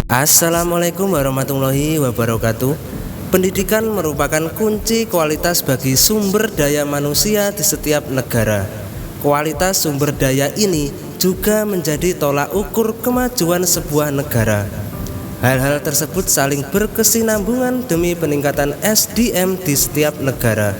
Assalamualaikum warahmatullahi wabarakatuh. Pendidikan merupakan kunci kualitas bagi sumber daya manusia di setiap negara. Kualitas sumber daya ini juga menjadi tolak ukur kemajuan sebuah negara. Hal-hal tersebut saling berkesinambungan demi peningkatan SDM di setiap negara.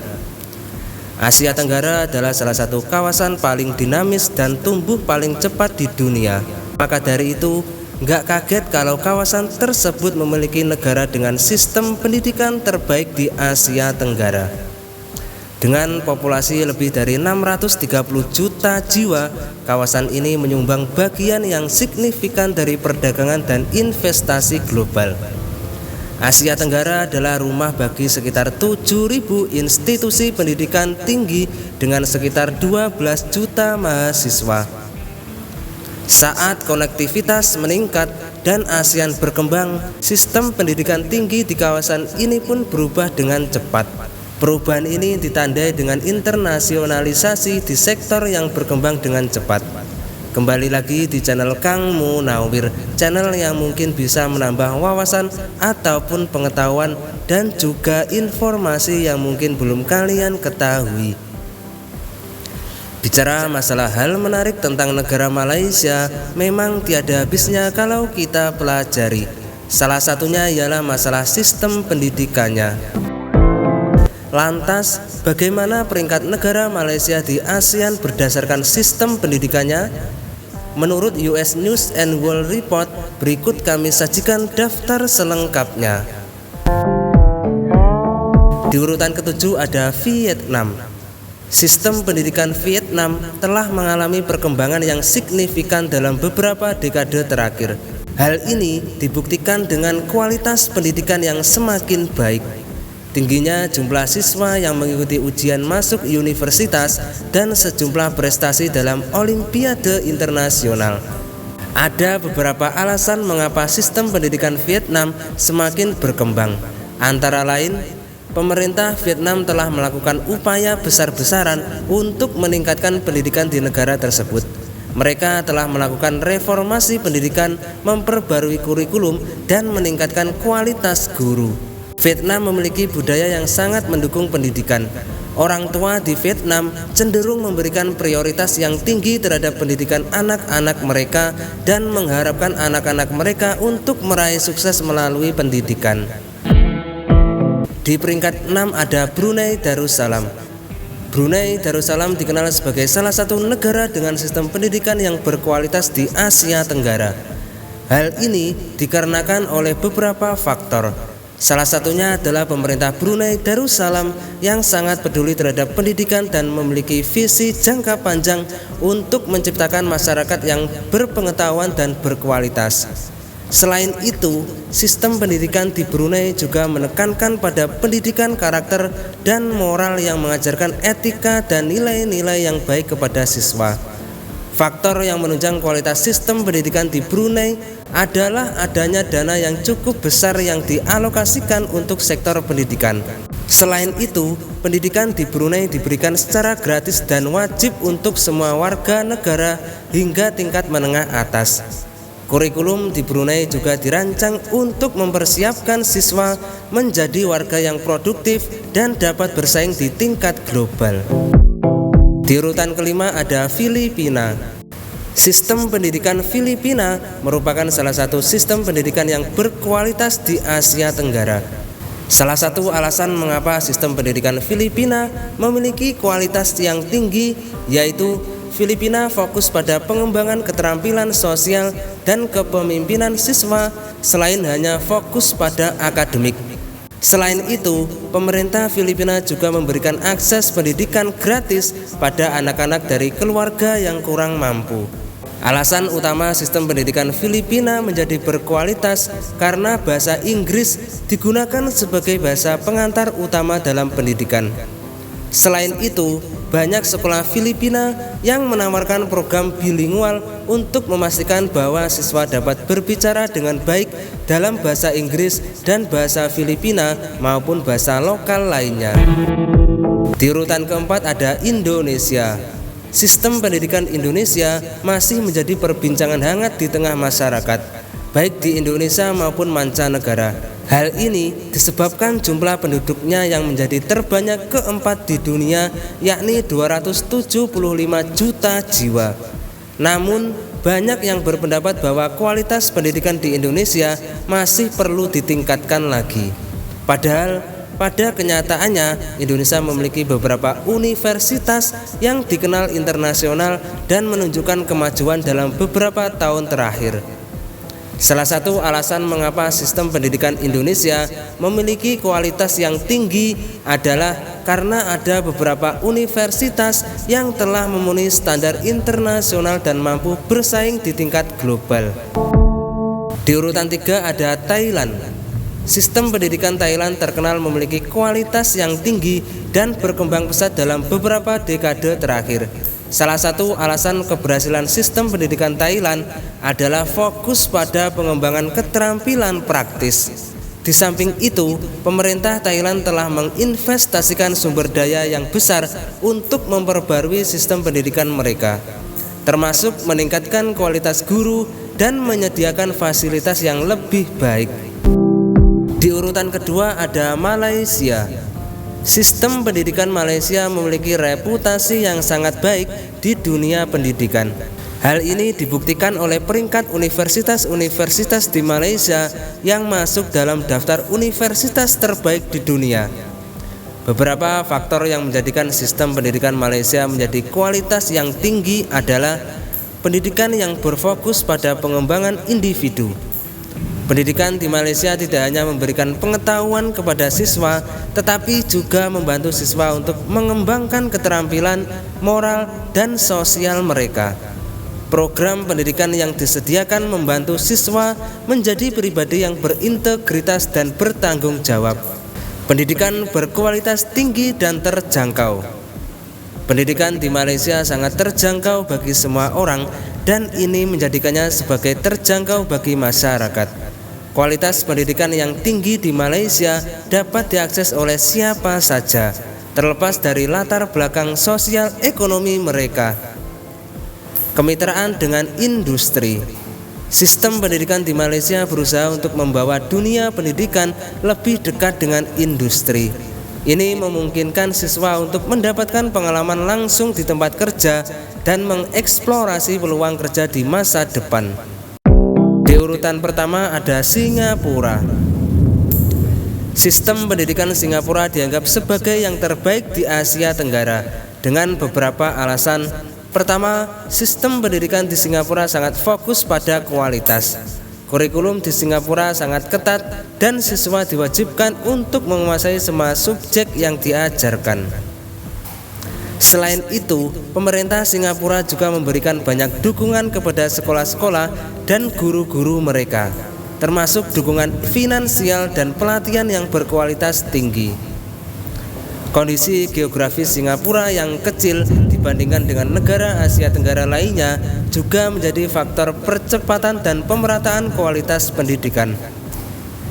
Asia Tenggara adalah salah satu kawasan paling dinamis dan tumbuh paling cepat di dunia. Maka dari itu, nggak kaget kalau kawasan tersebut memiliki negara dengan sistem pendidikan terbaik di Asia Tenggara. Dengan populasi lebih dari 630 juta jiwa, kawasan ini menyumbang bagian yang signifikan dari perdagangan dan investasi global. Asia Tenggara adalah rumah bagi sekitar 7.000 institusi pendidikan tinggi dengan sekitar 12 juta mahasiswa. Saat konektivitas meningkat dan ASEAN berkembang, sistem pendidikan tinggi di kawasan ini pun berubah dengan cepat. Perubahan ini ditandai dengan internasionalisasi di sektor yang berkembang dengan cepat. Kembali lagi di channel Kang Munawir, channel yang mungkin bisa menambah wawasan ataupun pengetahuan dan juga informasi yang mungkin belum kalian ketahui. Bicara masalah hal menarik tentang negara Malaysia, memang tiada habisnya kalau kita pelajari. Salah satunya ialah masalah sistem pendidikannya. Lantas, bagaimana peringkat negara Malaysia di ASEAN berdasarkan sistem pendidikannya? Menurut US News and World Report, berikut kami sajikan daftar selengkapnya. Di urutan ke-7 ada Vietnam. Sistem pendidikan Vietnam telah mengalami perkembangan yang signifikan dalam beberapa dekade terakhir. Hal ini dibuktikan dengan kualitas pendidikan yang semakin baik, tingginya jumlah siswa yang mengikuti ujian masuk universitas, dan sejumlah prestasi dalam olimpiade internasional. Ada beberapa alasan mengapa sistem pendidikan Vietnam semakin berkembang. Antara lain, pemerintah Vietnam telah melakukan upaya besar-besaran untuk meningkatkan pendidikan di negara tersebut. Mereka telah melakukan reformasi pendidikan, memperbarui kurikulum, dan meningkatkan kualitas guru. Vietnam memiliki budaya yang sangat mendukung pendidikan. Orang tua di Vietnam cenderung memberikan prioritas yang tinggi terhadap pendidikan anak-anak mereka dan mengharapkan anak-anak mereka untuk meraih sukses melalui pendidikan. Di peringkat 6 ada Brunei Darussalam. Brunei Darussalam dikenal sebagai salah satu negara dengan sistem pendidikan yang berkualitas di Asia Tenggara. Hal ini dikarenakan oleh beberapa faktor. Salah satunya adalah pemerintah Brunei Darussalam yang sangat peduli terhadap pendidikan dan memiliki visi jangka panjang untuk menciptakan masyarakat yang berpengetahuan dan berkualitas. Selain itu, sistem pendidikan di Brunei juga menekankan pada pendidikan karakter dan moral yang mengajarkan etika dan nilai-nilai yang baik kepada siswa. Faktor yang menunjang kualitas sistem pendidikan di Brunei adalah adanya dana yang cukup besar yang dialokasikan untuk sektor pendidikan. Selain itu, pendidikan di Brunei diberikan secara gratis dan wajib untuk semua warga negara hingga tingkat menengah atas. Kurikulum di Brunei juga dirancang untuk mempersiapkan siswa menjadi warga yang produktif dan dapat bersaing di tingkat global. Di urutan kelima ada Filipina. Sistem pendidikan Filipina merupakan salah satu sistem pendidikan yang berkualitas di Asia Tenggara. Salah satu alasan mengapa sistem pendidikan Filipina memiliki kualitas yang tinggi yaitu Filipina fokus pada pengembangan keterampilan sosial dan kepemimpinan siswa selain hanya fokus pada akademik. Selain itu, pemerintah Filipina juga memberikan akses pendidikan gratis pada anak-anak dari keluarga yang kurang mampu. Alasan utama sistem pendidikan Filipina menjadi berkualitas karena bahasa Inggris digunakan sebagai bahasa pengantar utama dalam pendidikan. Selain itu, banyak sekolah Filipina yang menawarkan program bilingual untuk memastikan bahwa siswa dapat berbicara dengan baik dalam bahasa Inggris dan bahasa Filipina maupun bahasa lokal lainnya. Di urutan keempat ada Indonesia. Sistem pendidikan Indonesia masih menjadi perbincangan hangat di tengah masyarakat. baik di Indonesia maupun mancanegara. Hal ini disebabkan jumlah penduduknya yang menjadi terbanyak keempat di dunia, yakni 275 juta jiwa. Namun, banyak yang berpendapat bahwa kualitas pendidikan di Indonesia masih perlu ditingkatkan lagi. Padahal, pada kenyataannya, Indonesia memiliki beberapa universitas yang dikenal internasional dan menunjukkan kemajuan dalam beberapa tahun terakhir. Salah satu alasan mengapa sistem pendidikan Indonesia memiliki kualitas yang tinggi adalah karena ada beberapa universitas yang telah memenuhi standar internasional dan mampu bersaing di tingkat global. Di urutan 3 ada Thailand. Sistem pendidikan Thailand terkenal memiliki kualitas yang tinggi dan berkembang pesat dalam beberapa dekade terakhir. Salah satu alasan keberhasilan sistem pendidikan Thailand adalah fokus pada pengembangan keterampilan praktis. Di samping itu, pemerintah Thailand telah menginvestasikan sumber daya yang besar untuk memperbarui sistem pendidikan mereka, termasuk meningkatkan kualitas guru dan menyediakan fasilitas yang lebih baik. Di urutan kedua ada Malaysia. Sistem pendidikan Malaysia memiliki reputasi yang sangat baik di dunia pendidikan. Hal ini dibuktikan oleh peringkat universitas-universitas di Malaysia yang masuk dalam daftar universitas terbaik di dunia. Beberapa faktor yang menjadikan sistem pendidikan Malaysia menjadi kualitas yang tinggi adalah pendidikan yang berfokus pada pengembangan individu. Pendidikan di Malaysia tidak hanya memberikan pengetahuan kepada siswa, tetapi juga membantu siswa untuk mengembangkan keterampilan moral dan sosial mereka. Program pendidikan yang disediakan membantu siswa menjadi pribadi yang berintegritas dan bertanggung jawab. Pendidikan berkualitas tinggi dan terjangkau. Pendidikan di Malaysia sangat terjangkau bagi semua orang, dan ini menjadikannya sebagai terjangkau bagi masyarakat. Kualitas pendidikan yang tinggi di Malaysia dapat diakses oleh siapa saja, terlepas dari latar belakang sosial ekonomi mereka. Kemitraan dengan industri. Sistem pendidikan di Malaysia berusaha untuk membawa dunia pendidikan lebih dekat dengan industri. Ini memungkinkan siswa untuk mendapatkan pengalaman langsung di tempat kerja dan mengeksplorasi peluang kerja di masa depan. Di urutan pertama ada Singapura. Sistem pendidikan Singapura dianggap sebagai yang terbaik di Asia Tenggara dengan beberapa alasan. Pertama, sistem pendidikan di Singapura sangat fokus pada kualitas. Kurikulum di Singapura sangat ketat dan siswa diwajibkan untuk menguasai semua subjek yang diajarkan. Selain itu, pemerintah Singapura juga memberikan banyak dukungan kepada sekolah-sekolah dan guru-guru mereka, termasuk dukungan finansial dan pelatihan yang berkualitas tinggi. Kondisi geografis Singapura yang kecil dibandingkan dengan negara Asia Tenggara lainnya juga menjadi faktor percepatan dan pemerataan kualitas pendidikan.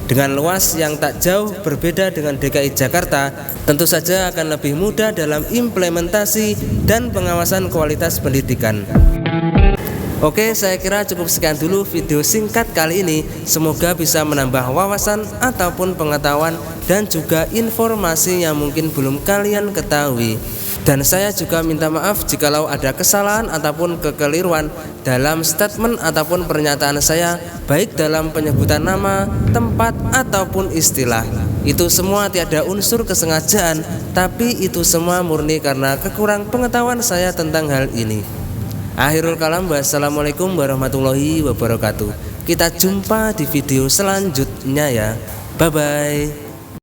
Dengan luas yang tak jauh berbeda dengan DKI Jakarta, tentu saja akan lebih mudah dalam implementasi dan pengawasan kualitas pendidikan. Oke, saya kira cukup sekian dulu video singkat kali ini. Semoga bisa menambah wawasan ataupun pengetahuan dan juga informasi yang mungkin belum kalian ketahui. Dan saya juga minta maaf jikalau ada kesalahan ataupun kekeliruan dalam statement ataupun pernyataan saya, baik dalam penyebutan nama, tempat, ataupun istilah. Itu semua tiada unsur kesengajaan, tapi itu semua murni karena kekurang pengetahuan saya tentang hal ini. Akhirul kalam, wassalamualaikum warahmatullahi wabarakatuh. Kita jumpa di video selanjutnya ya. Bye-bye.